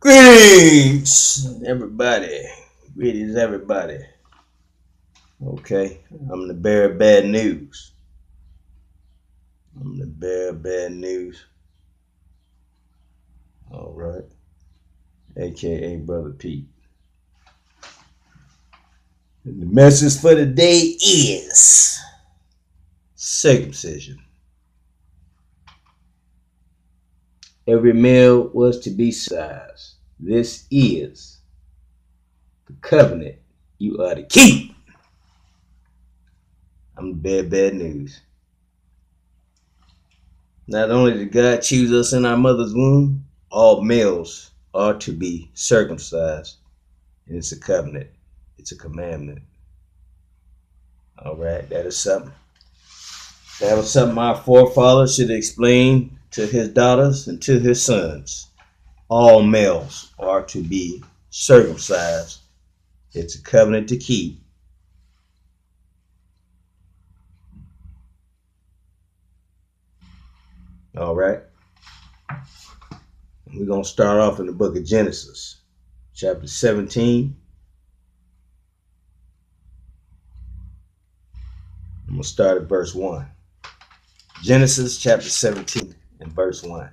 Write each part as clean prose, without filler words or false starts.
Greetings, everybody. Greetings, everybody. Okay, I'm the bearer of bad news. I'm the bearer of bad news. All right, aka Brother Pete. And the message for the day is circumcision. Every male was to be circumcised. This is the covenant you are to keep. I'm the bearer of bad news. Not only did God choose us in our mother's womb, all males are to be circumcised. And it's a covenant. It's a commandment. All right, that is something. That was something our forefathers should explain to his daughters and to his sons. All males are to be circumcised. It's a covenant to keep. All right. We're going to start off in the book of Genesis, chapter 17. I'm going to start at verse 1. Genesis chapter 17 and verse 1.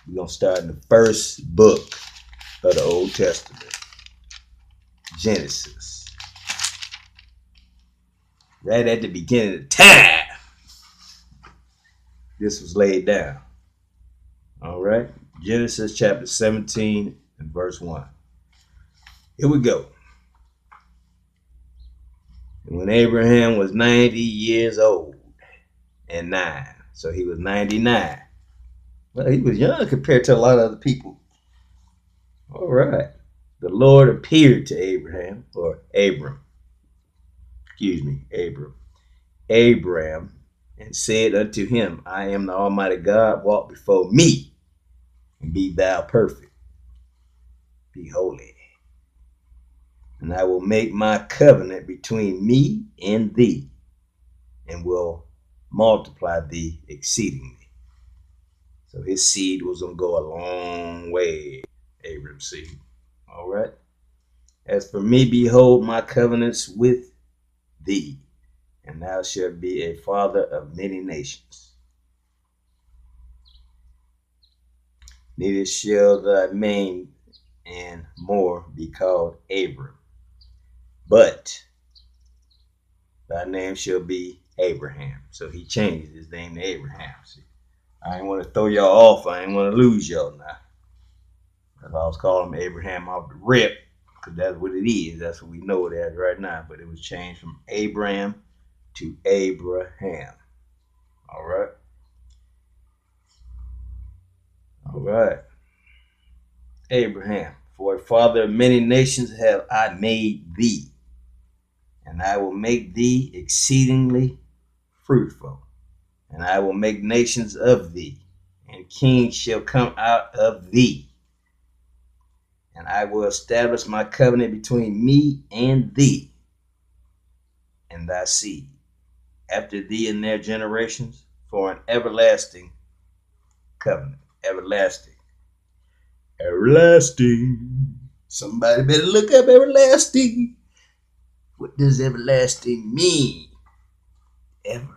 We're going to start in the first book of the Old Testament, Genesis. Right at the beginning of time, this was laid down. All right, Genesis chapter 17 and verse 1. Here we go. And when Abraham was 90 years old and 9, so he was 99. Well, he was young compared to a lot of other people. All right. The Lord appeared to Abraham, or Abram. Abram, and said unto him, I am the Almighty God, walk before me, and be thou perfect. Be holy. And I will make my covenant between me and thee, and will multiply thee exceedingly. So his seed was going to go a long way, Abram's seed. All right. As for me, behold, my covenants with thee, and thou shalt be a father of many nations. Neither shall thy name and more be called Abram, but thy name shall be Abraham. So he changed his name to Abraham. See, I ain't want to throw y'all off. I ain't want to lose y'all now. If I was calling him Abraham off the rip, because that's what it is. That's what we know it as right now. But it was changed from Abraham to Abraham. All right. All right. Abraham, for a father of many nations have I made thee, and I will make thee exceedingly fruitful, and I will make nations of thee, and kings shall come out of thee. And I will establish my covenant between me and thee and thy seed after thee in their generations for an everlasting covenant. Everlasting. Everlasting. Somebody better look up everlasting. What does everlasting mean? Ever.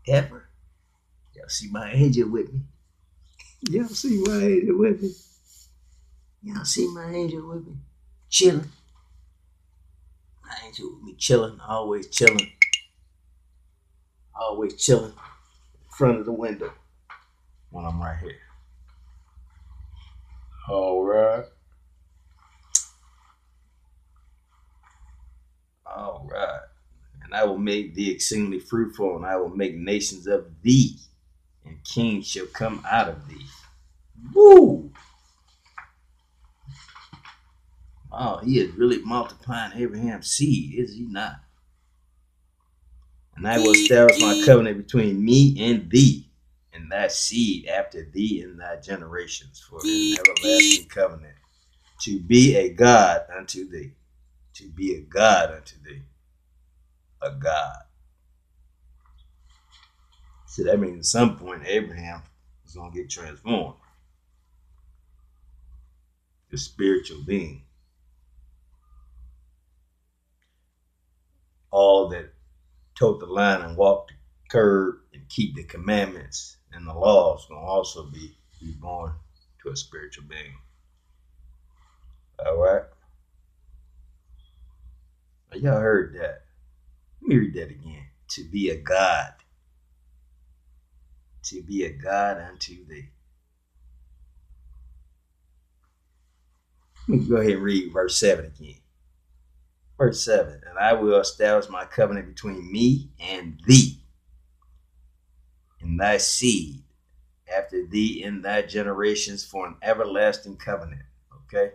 Ever. Y'all see my angel with me? Y'all see my angel with me? Y'all see my angel with me? Chilling. My angel with me chilling, always chilling. Always chilling in front of the window when I'm right here. All right. All right. And I will make thee exceedingly fruitful, and I will make nations of thee, and kings shall come out of thee. Woo! Oh, he is really multiplying Abraham's seed, is he not? And I will establish my covenant between me and thee, and thy seed after thee in thy generations, for an everlasting covenant, to be a God unto thee. To be a God unto thee. A God. So that means at some point Abraham was going to get transformed. a spiritual being. All that tote the line and walk the curb and keep the commandments and the laws gonna also be born to a spiritual being. All right. Now, y'all heard that. Let me read that again. To be a God. To be a God unto thee. Let me go ahead and read verse 7 again. Verse 7. And I will establish my covenant between me and thee, and thy seed after thee in thy generations, for an everlasting covenant. Okay?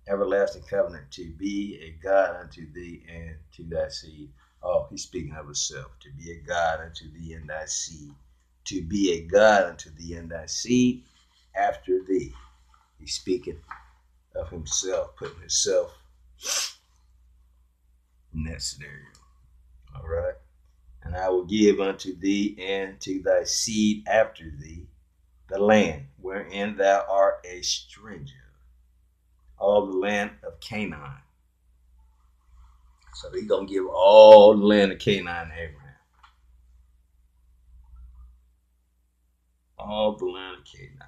Everlasting covenant, to be a God unto thee and to thy seed. Oh, he's speaking of himself. To be a God unto thee and thy seed. To be a God unto thee and thy seed after thee. He's speaking of himself, putting himself in that scenario. All right. And I will give unto thee and to thy seed after thee the land wherein thou art a stranger, all the land of Canaan. So he's going to give all the land of Canaan to Abraham. All the land of Canaan.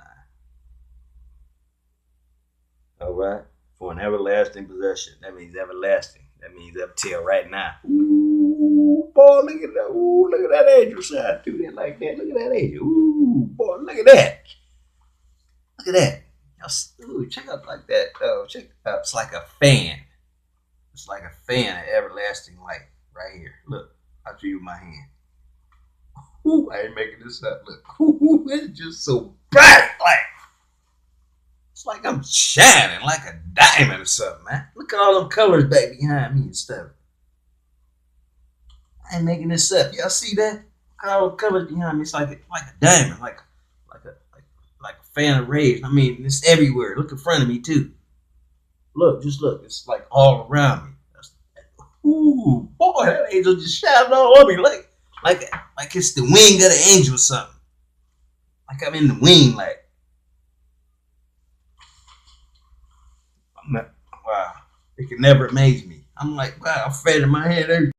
All right? For an everlasting possession. That means everlasting. That means up till right now. Ooh, boy, look at that. Ooh, look at that angel shine through there like that. Look at that angel. Ooh, boy, look at that. Look at that. Ooh, check out like that. Oh, check it out. It's like a fan. It's like a fan of everlasting light right here. Look, I'll show you my hand. Ooh, I ain't making this up. Look, ooh, it's just so bright. Like, it's like I'm shining like a diamond or something, man. Look at all them colors back behind me and stuff. I ain't making this up. Y'all see that? Look at all the colors behind me. It's like a diamond, like a fan of rays. I mean, it's everywhere. Look in front of me too. Look, just look. It's like all around me. Ooh, boy, that angel just shining all over me like it's the wing of the angel or something. Like I'm in the wing, like. Wow, it can never amaze me. I'm like, wow, I'm fanning my head every